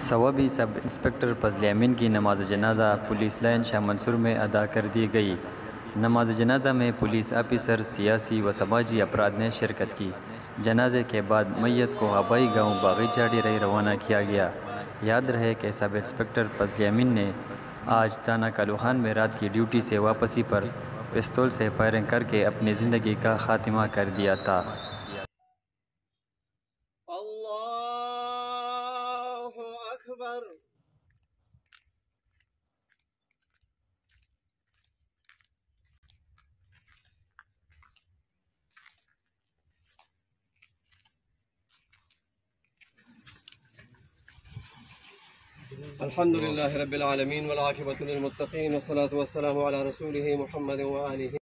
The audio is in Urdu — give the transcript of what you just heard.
صوابی سب انسپکٹر فضل امین کی نماز جنازہ پولیس لائن شاہ منصور میں ادا کر دی گئی۔ نماز جنازہ میں پولیس آفیسر، سیاسی و سماجی افراد نے شرکت کی۔ جنازے کے بعد میت کو آبائی گاؤں باغی چاڑی رہی روانہ کیا گیا۔ یاد رہے کہ سب انسپکٹر فضل امین نے آج تھانہ کالو خان میں رات کی ڈیوٹی سے واپسی پر پستول سے فائرنگ کر کے اپنی زندگی کا خاتمہ کر دیا تھا۔ اللہ اکبر۔ الحمد للہ رب العالمین والعاقبۃ للمتقین والصلاة والسلام علی رسولہ محمد وآلہ